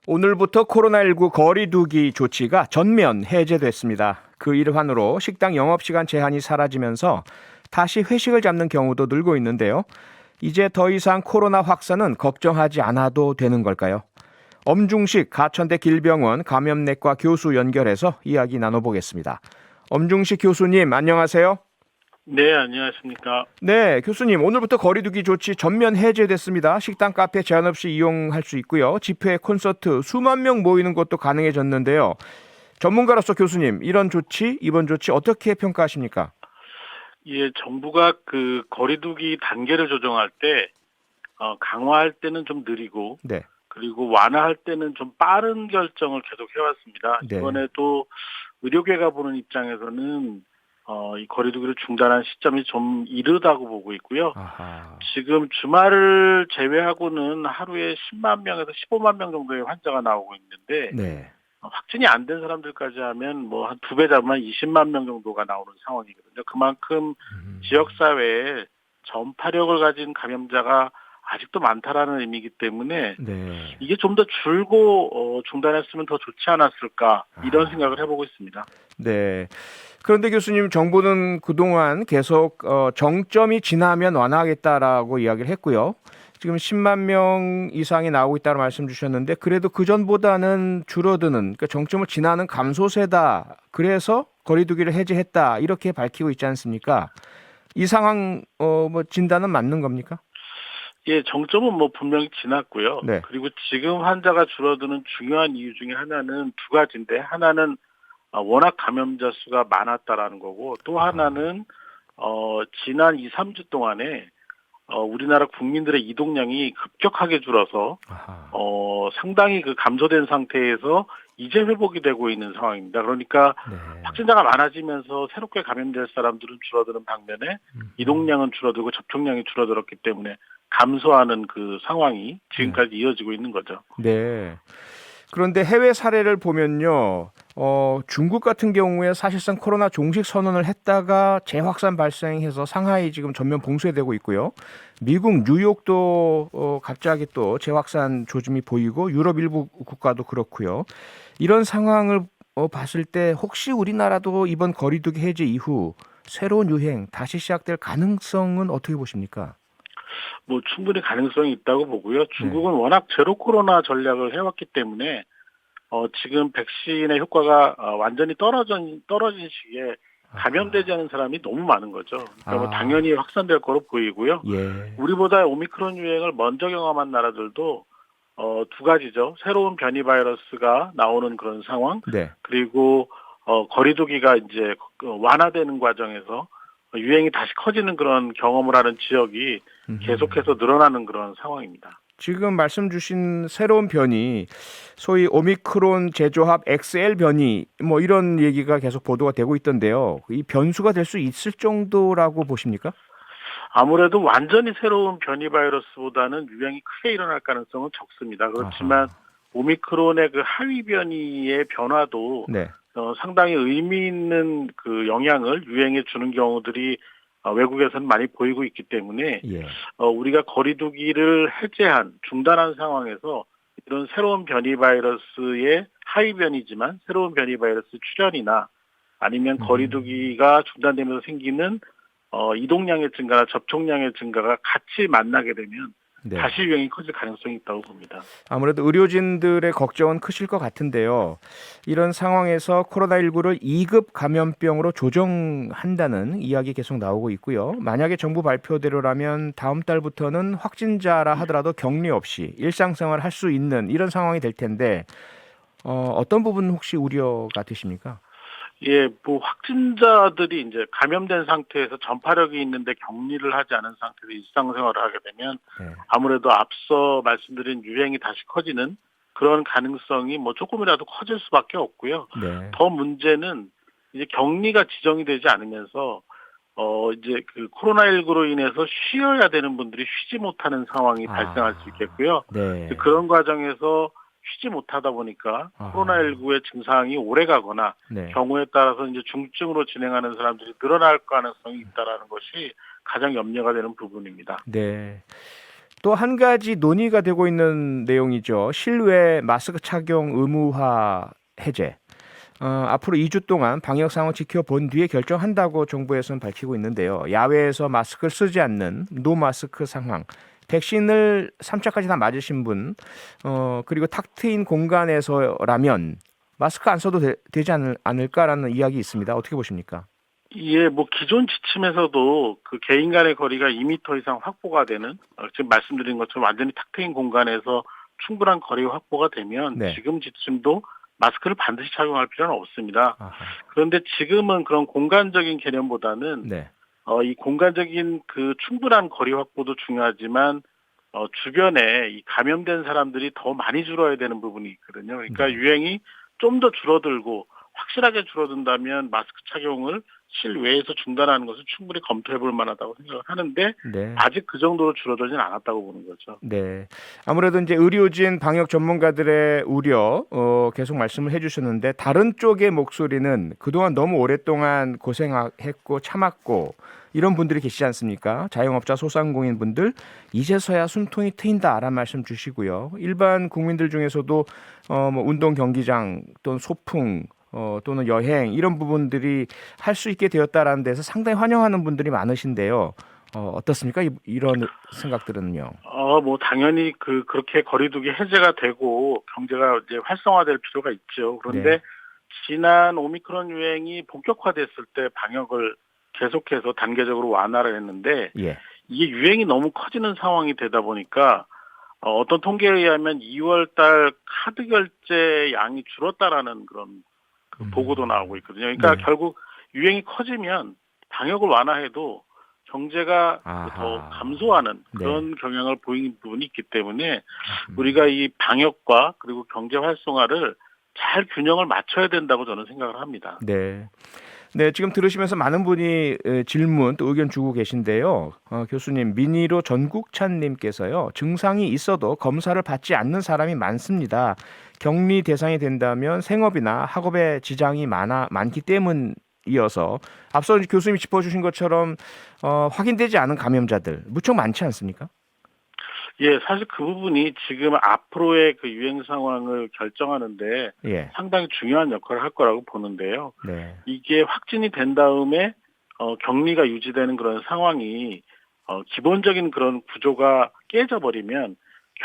오늘부터 코로나19 거리두기 조치가 전면 해제됐습니다. 그 일환으로 식당 영업시간 제한이 사라지면서 다시 회식을 잡는 경우도 늘고 있는데요. 이제 더 이상 코로나 확산은 걱정하지 않아도 되는 걸까요? 엄중식 가천대 길병원 감염내과 교수 연결해서 이야기 나눠보겠습니다. 엄중식 교수님, 안녕하세요. 네, 안녕하십니까. 네, 교수님, 오늘부터 거리두기 조치 전면 해제됐습니다. 식당, 카페 제한 없이 이용할 수 있고요. 집회, 콘서트, 수만 명 모이는 것도 가능해졌는데요. 전문가로서 교수님, 이번 조치 어떻게 평가하십니까? 예, 정부가 그 거리두기 단계를 조정할 때, 강화할 때는 좀 느리고, 네, 그리고 완화할 때는 좀 빠른 결정을 계속 해왔습니다. 네, 이번에도 의료계가 보는 입장에서는, 이 거리두기를 중단한 시점이 좀 이르다고 보고 있고요. 아하, 지금 주말을 제외하고는 하루에 10만 명에서 15만 명 정도의 환자가 나오고 있는데, 네, 확진이 안 된 사람들까지 하면 뭐 한 두 배 잡으면 20만 명 정도가 나오는 상황이거든요. 그만큼 지역사회에 전파력을 가진 감염자가 아직도 많다라는 의미이기 때문에 네. 이게 좀 더 줄고 중단했으면 더 좋지 않았을까 이런 아, 생각을 해보고 있습니다. 네. 그런데 교수님, 정부는 그동안 계속 정점이 지나면 완화하겠다라고 이야기를 했고요. 지금 10만 명 이상이 나오고 있다고 말씀 주셨는데 그래도 그전보다는 줄어드는, 그러니까 정점을 지나는 감소세다. 그래서 거리두기를 해제했다. 이렇게 밝히고 있지 않습니까? 이 상황 뭐 진단은 맞는 겁니까? 예, 정점은 뭐 분명히 지났고요. 네. 그리고 지금 환자가 줄어드는 중요한 이유 중에 하나는 두 가지인데 하나는 워낙 감염자 수가 많았다라는 거고 또 아하. 하나는 지난 2, 3주 동안에 우리나라 국민들의 이동량이 급격하게 줄어서 아하. 상당히 그 감소된 상태에서 이제 회복이 되고 있는 상황입니다. 그러니까 네. 확진자가 많아지면서 새롭게 감염될 사람들은 줄어드는 반면에 음. 이동량은 줄어들고 접촉량이 줄어들었기 때문에 감소하는 그 상황이 네. 지금까지 이어지고 있는 거죠. 네. 그런데 해외 사례를 보면요, 중국 같은 경우에 사실상 코로나 종식 선언을 했다가 재확산 발생해서 상하이 지금 전면 봉쇄되고 있고요. 미국 뉴욕도 갑자기 또 재확산 조짐이 보이고 유럽 일부 국가도 그렇고요. 이런 상황을 봤을 때 혹시 우리나라도 이번 거리두기 해제 이후 새로운 유행 다시 시작될 가능성은 어떻게 보십니까? 뭐 충분히 가능성이 있다고 보고요. 네. 중국은 워낙 제로 코로나 전략을 해왔기 때문에 지금 백신의 효과가 완전히 떨어진 시기에 아하. 감염되지 않은 사람이 너무 많은 거죠. 그러니까 뭐 아, 당연히 확산될 거로 보이고요. 예. 우리보다 오미크론 유행을 먼저 경험한 나라들도 두 가지죠. 새로운 변이 바이러스가 나오는 그런 상황, 네. 그리고 거리두기가 이제 완화되는 과정에서 유행이 다시 커지는 그런 경험을 하는 지역이 계속해서 늘어나는 그런 상황입니다. 지금 말씀 주신 새로운 변이 소위 오미크론 재조합 XL 변이 뭐 이런 얘기가 계속 보도가 되고 있던데요. 이 변수가 될 수 있을 정도라고 보십니까? 아무래도 완전히 새로운 변이 바이러스보다는 유행이 크게 일어날 가능성은 적습니다. 그렇지만 아하. 오미크론의 그 하위 변이의 변화도 네. 상당히 의미 있는 그 영향을 유행에 주는 경우들이 외국에서는 많이 보이고 있기 때문에 예. 우리가 거리두기를 해제한 중단한 상황에서 이런 새로운 변이 바이러스의 하위 변이지만 새로운 변이 바이러스 출현이나 아니면 거리두기가 중단되면서 생기는 이동량의 증가나 접촉량의 증가가 같이 만나게 되면 네. 다시 유행이 커질 가능성이 있다고 봅니다. 아무래도 의료진들의 걱정은 크실 것 같은데요. 이런 상황에서 코로나19를 2급 감염병으로 조정한다는 이야기 계속 나오고 있고요. 만약에 정부 발표대로라면 다음 달부터는 확진자라 하더라도 격리 없이 일상생활 할 수 있는 이런 상황이 될 텐데 어떤 부분 혹시 우려가 되십니까? 예, 뭐 확진자들이 이제 감염된 상태에서 전파력이 있는데 격리를 하지 않은 상태에서 일상생활을 하게 되면 네. 아무래도 앞서 말씀드린 유행이 다시 커지는 그런 가능성이 뭐 조금이라도 커질 수밖에 없고요. 네. 더 문제는 이제 격리가 지정이 되지 않으면서 이제 그 코로나19로 인해서 쉬어야 되는 분들이 쉬지 못하는 상황이 발생할 수 아, 있겠고요. 네. 그런 과정에서 쉬지 못하다 보니까 아, 코로나19의 증상이 오래 가거나 네. 경우에 따라서 이제 중증으로 진행하는 사람들이 늘어날 가능성이 있다라는 것이 가장 염려가 되는 부분입니다. 네. 또 한 가지 논의가 되고 있는 내용이죠. 실외 마스크 착용 의무화 해제. 앞으로 2주 동안 방역 상황 지켜본 뒤에 결정한다고 정부에서는 밝히고 있는데요. 야외에서 마스크를 쓰지 않는 노마스크 상황. 백신을 3차까지 다 맞으신 분, 그리고 탁 트인 공간에서라면 마스크 안 써도 되지 않을까라는 이야기 있습니다. 어떻게 보십니까? 예, 뭐 기존 지침에서도 그 개인 간의 거리가 2m 이상 확보가 되는 지금 말씀드린 것처럼 완전히 탁 트인 공간에서 충분한 거리 확보가 되면 네. 지금 지침도 마스크를 반드시 착용할 필요는 없습니다. 아하. 그런데 지금은 그런 공간적인 개념보다는 네. 이 공간적인 그 충분한 거리 확보도 중요하지만 주변에 이 감염된 사람들이 더 많이 줄어야 되는 부분이 있거든요. 그러니까 네. 유행이 좀 더 줄어들고 확실하게 줄어든다면 마스크 착용을 실외에서 중단하는 것을 충분히 검토해 볼 만하다고 생각을 하는데 네. 아직 그 정도로 줄어들진 않았다고 보는 거죠. 네. 아무래도 이제 의료진 방역 전문가들의 우려 계속 말씀을 해주셨는데 다른 쪽의 목소리는 그동안 너무 오랫동안 고생했고 참았고 이런 분들이 계시지 않습니까? 자영업자 소상공인 분들 이제서야 숨통이 트인다라는 말씀 주시고요. 일반 국민들 중에서도 뭐 운동 경기장 또는 소풍 또는 여행 이런 부분들이 할 수 있게 되었다라는 데서 상당히 환영하는 분들이 많으신데요. 어떻습니까? 이런 생각들은요. 뭐 당연히 그렇게 거리두기 해제가 되고 경제가 이제 활성화될 필요가 있죠. 그런데 네. 지난 오미크론 유행이 본격화됐을 때 방역을 계속해서 단계적으로 완화를 했는데 예. 이게 유행이 너무 커지는 상황이 되다 보니까 어떤 통계에 의하면 2월 달 카드 결제 양이 줄었다라는 그런 보고도 나오고 있거든요. 그러니까 네. 결국 유행이 커지면 방역을 완화해도 경제가 아하. 더 감소하는 그런 네. 경향을 보이는 부분이 있기 때문에 우리가 이 방역과 그리고 경제 활성화를 잘 균형을 맞춰야 된다고 저는 생각을 합니다. 네. 네, 지금 들으시면서 많은 분이 질문 또 의견 주고 계신데요. 교수님, 민희로 전국찬님께서요. 증상이 있어도 검사를 받지 않는 사람이 많습니다. 격리 대상이 된다면 생업이나 학업에 지장이 많기 때문이어서 앞서 교수님이 짚어주신 것처럼 확인되지 않은 감염자들 무척 많지 않습니까? 예, 사실 그 부분이 지금 앞으로의 그 유행 상황을 결정하는데 예. 상당히 중요한 역할을 할 거라고 보는데요. 네. 이게 확진이 된 다음에 격리가 유지되는 그런 상황이 기본적인 그런 구조가 깨져버리면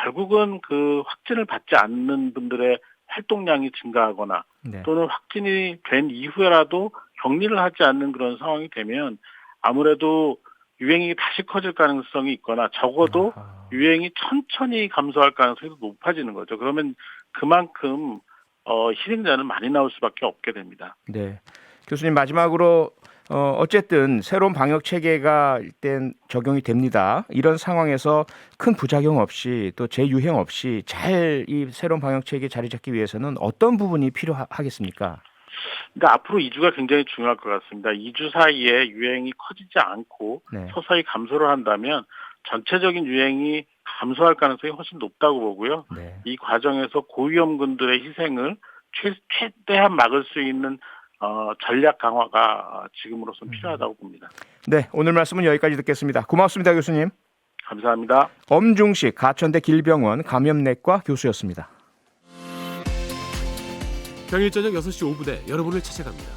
결국은 그 확진을 받지 않는 분들의 활동량이 증가하거나 네. 또는 확진이 된 이후에라도 격리를 하지 않는 그런 상황이 되면 아무래도 유행이 다시 커질 가능성이 있거나 적어도 아하. 유행이 천천히 감소할 가능성이 높아지는 거죠. 그러면 그만큼 희생자는 많이 나올 수밖에 없게 됩니다. 네. 교수님 마지막으로 어쨌든 새로운 방역 체계가 일단 적용이 됩니다. 이런 상황에서 큰 부작용 없이 또 재유행 없이 잘 이 새로운 방역 체계 자리 잡기 위해서는 어떤 부분이 필요하겠습니까? 그러니까 앞으로 2주가 굉장히 중요할 것 같습니다. 2주 사이에 유행이 커지지 않고 네. 서서히 감소를 한다면 전체적인 유행이 감소할 가능성이 훨씬 높다고 보고요. 네. 이 과정에서 고위험군들의 희생을 최대한 막을 수 있는 전략 강화가 지금으로선 필요하다고 봅니다. 네, 오늘 말씀은 여기까지 듣겠습니다. 고맙습니다, 교수님. 감사합니다. 엄중식 가천대 길병원 감염내과 교수였습니다. 평일 저녁 6시 5분에 여러분을 찾아갑니다.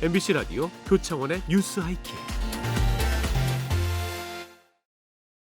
MBC 라디오 교창원의 뉴스 하이킥.